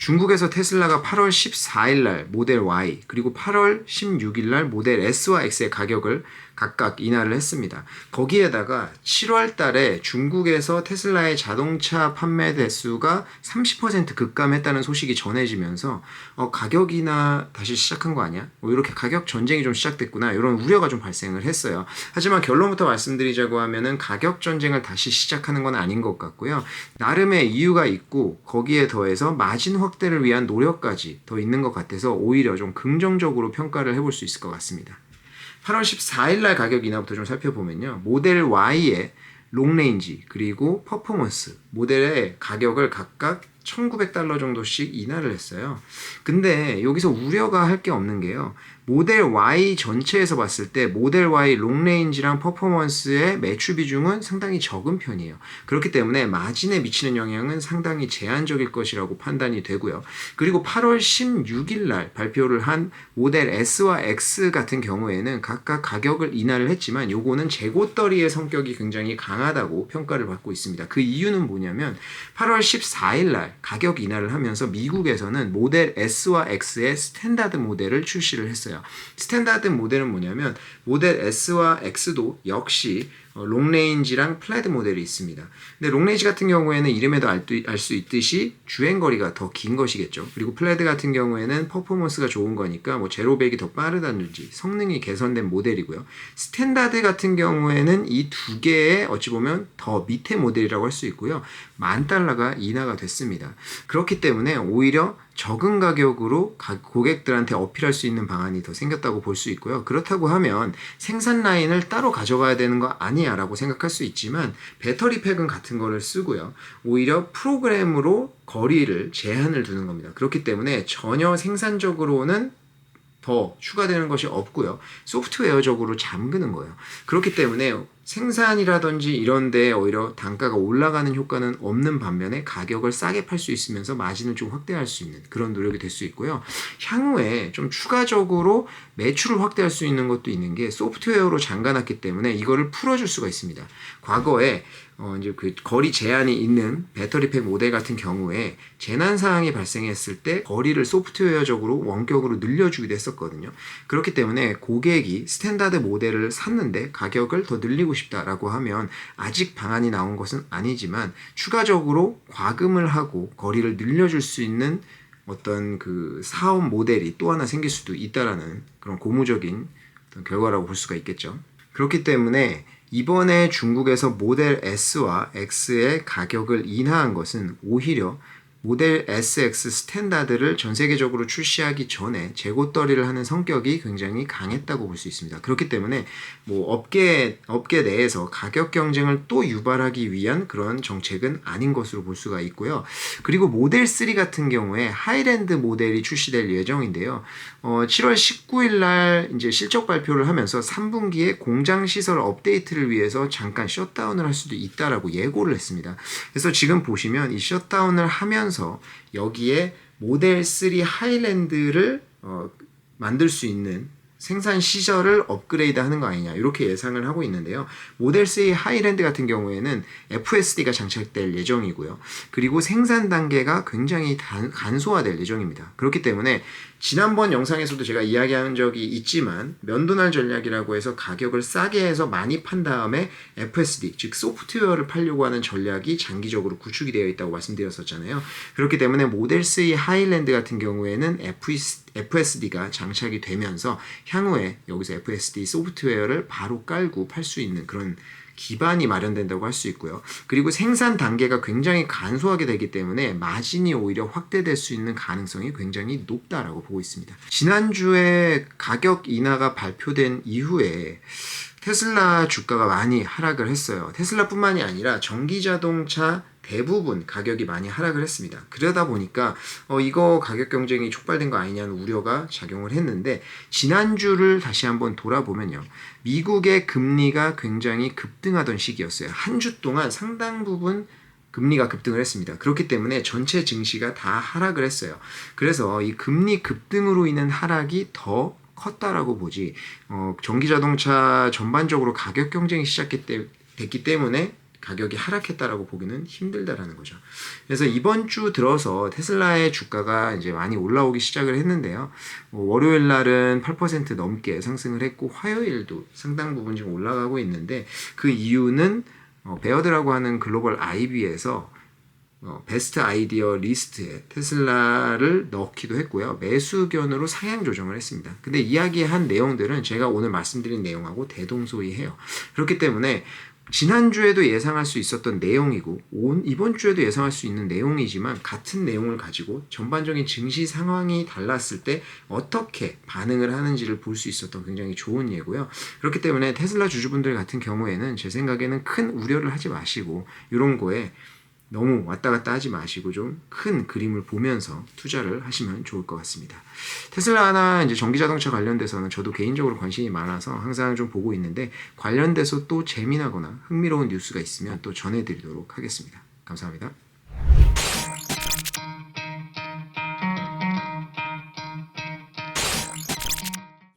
중국에서 테슬라가 8월 14일 날 모델 Y 그리고 8월 16일 날 모델 S와 X의 가격을 각각 인하를 했습니다. 거기에다가 7월 달에 중국에서 테슬라의 자동차 판매 대수가 30% 급감했다는 소식이 전해지면서 가격 인하 다시 시작한 거 아니야? 이렇게 가격 전쟁이 좀 시작됐구나 이런 우려가 좀 발생을 했어요. 하지만 결론부터 말씀드리자고 하면은 가격 전쟁을 다시 시작하는 건 아닌 것 같고요. 나름의 이유가 있고 거기에 더해서 마진 확대를 위한 노력까지 더 있는 것 같아서 오히려 좀 긍정적으로 평가를 해볼 수 있을 것 같습니다. 8월 14일 날 가격 인하부터 좀 살펴보면요. 모델 Y의 롱레인지 그리고 퍼포먼스 모델의 가격을 각각 $1,900 정도씩 인하를 했어요. 근데 여기서 우려가 할 게 없는 게요. 모델 Y 전체에서 봤을 때 모델 Y 롱레인지랑 퍼포먼스의 매출 비중은 상당히 적은 편이에요. 그렇기 때문에 마진에 미치는 영향은 상당히 제한적일 것이라고 판단이 되고요. 그리고 8월 16일 날 발표를 한 모델 S와 X 같은 경우에는 각각 가격을 인하를 했지만 요거는 재고떨이의 성격이 굉장히 강하다고 평가를 받고 있습니다. 그 이유는 뭐냐면 8월 14일 날 가격 인하를 하면서 미국에서는 모델 S와 X의 스탠다드 모델을 출시를 했어요. 스탠다드 모델은 뭐냐면 모델 S와 X도 역시 롱레인지랑 플랫 모델이 있습니다. 근데 롱레인지 같은 경우에는 이름에도 알 수 있듯이 주행거리가 더 긴 것이겠죠. 그리고 플랫 같은 경우에는 퍼포먼스가 좋은 거니까 뭐 제로백이 더 빠르다든지 성능이 개선된 모델이고요. 스탠다드 같은 경우에는 이 두 개의 어찌 보면 더 밑에 모델이라고 할 수 있고요. $10,000가 인하가 됐습니다. 그렇기 때문에 오히려 적은 가격으로 고객들한테 어필할 수 있는 방안이 더 생겼다고 볼 수 있고요. 그렇다고 하면 생산 라인을 따로 가져가야 되는 거 아니야 라고 생각할 수 있지만 배터리 팩은 같은 거를 쓰고요. 오히려 프로그램으로 거리를 제한을 두는 겁니다. 그렇기 때문에 전혀 생산적으로는 더 추가되는 것이 없고요. 소프트웨어적으로 잠그는 거예요. 그렇기 때문에 생산이라든지 이런 데 오히려 단가가 올라가는 효과는 없는 반면에 가격을 싸게 팔 수 있으면서 마진을 좀 확대할 수 있는 그런 노력이 될 수 있고요. 향후에 좀 추가적으로 매출을 확대할 수 있는 것도 있는 게 소프트웨어로 잠가놨기 때문에 이거를 풀어줄 수가 있습니다. 과거에 이제 그 거리 제한이 있는 배터리팩 모델 같은 경우에 재난 사항이 발생했을 때 거리를 소프트웨어적으로 원격으로 늘려주기도 했었거든요. 그렇기 때문에 고객이 스탠다드 모델을 샀는데 가격을 더 늘리고 싶다라고 하면 아직 방안이 나온 것은 아니지만 추가적으로 과금을 하고 거리를 늘려줄 수 있는 어떤 그 사업 모델이 또 하나 생길 수도 있다라는 그런 고무적인 어떤 결과라고 볼 수가 있겠죠. 그렇기 때문에 이번에 중국에서 모델 S와 X의 가격을 인하한 것은 오히려 모델 SX 스탠다드를 전 세계적으로 출시하기 전에 재고떨이를 하는 성격이 굉장히 강했다고 볼 수 있습니다. 그렇기 때문에 뭐 업계 내에서 가격 경쟁을 또 유발하기 위한 그런 정책은 아닌 것으로 볼 수가 있고요. 그리고 모델 3 같은 경우에 하이랜드 모델이 출시될 예정인데요. 7월 19일 날 이제 실적 발표를 하면서 3분기에 공장 시설 업데이트를 위해서 잠깐 셧다운을 할 수도 있다라고 예고를 했습니다. 그래서 지금 보시면 이 셧다운을 하면서 여기에 모델 3 하이랜드를 만들 수 있는 생산 시설을 업그레이드 하는 거 아니냐 이렇게 예상을 하고 있는데요. 모델 3 하이랜드 같은 경우에는 FSD가 장착될 예정이고요. 그리고 생산 단계가 굉장히 간소화될 예정입니다. 그렇기 때문에 지난번 영상에서도 제가 이야기한 적이 있지만 면도날 전략이라고 해서 가격을 싸게 해서 많이 판 다음에 FSD 즉 소프트웨어를 팔려고 하는 전략이 장기적으로 구축이 되어 있다고 말씀드렸었잖아요. 그렇기 때문에 모델 3 하이랜드 같은 경우에는 FSD가 장착이 되면서 향후에 여기서 FSD 소프트웨어를 바로 깔고 팔 수 있는 그런 기반이 마련된다고 할 수 있고요. 그리고 생산 단계가 굉장히 간소하게 되기 때문에 마진이 오히려 확대될 수 있는 가능성이 굉장히 높다라고 보고 있습니다. 지난주에 가격 인하가 발표된 이후에 테슬라 주가가 많이 하락을 했어요. 테슬라뿐만이 아니라 전기자동차 대부분 가격이 많이 하락을 했습니다. 그러다 보니까 이거 가격 경쟁이 촉발된 거 아니냐는 우려가 작용을 했는데 지난주를 다시 한번 돌아보면요. 미국의 금리가 굉장히 급등하던 시기였어요. 한 주 동안 상당 부분 금리가 급등을 했습니다. 그렇기 때문에 전체 증시가 다 하락을 했어요. 그래서 이 금리 급등으로 인한 하락이 더 컸다라고 보지 전기자동차 전반적으로 가격 경쟁이 시작됐기 때문에 가격이 하락했다라고 보기는 힘들다라는 거죠. 그래서 이번 주 들어서 테슬라의 주가가 이제 많이 올라오기 시작을 했는데요. 월요일 날은 8% 넘게 상승을 했고 화요일도 상당 부분 지금 올라가고 있는데 그 이유는 베어드라고 하는 글로벌 IB에서 베스트 아이디어 리스트에 테슬라를 넣기도 했고요. 매수 의견으로 상향 조정을 했습니다. 근데 이야기한 내용들은 제가 오늘 말씀드린 내용하고 대동소이해요. 그렇기 때문에 지난주에도 예상할 수 있었던 내용이고 이번 주에도 예상할 수 있는 내용이지만 같은 내용을 가지고 전반적인 증시 상황이 달랐을 때 어떻게 반응을 하는지를 볼 수 있었던 굉장히 좋은 예고요. 그렇기 때문에 테슬라 주주분들 같은 경우에는 제 생각에는 큰 우려를 하지 마시고 이런 거에 너무 왔다 갔다 하지 마시고 좀 큰 그림을 보면서 투자를 하시면 좋을 것 같습니다. 테슬라나 이제 전기자동차 관련돼서는 저도 개인적으로 관심이 많아서 항상 좀 보고 있는데 관련돼서 또 재미나거나 흥미로운 뉴스가 있으면 또 전해드리도록 하겠습니다. 감사합니다.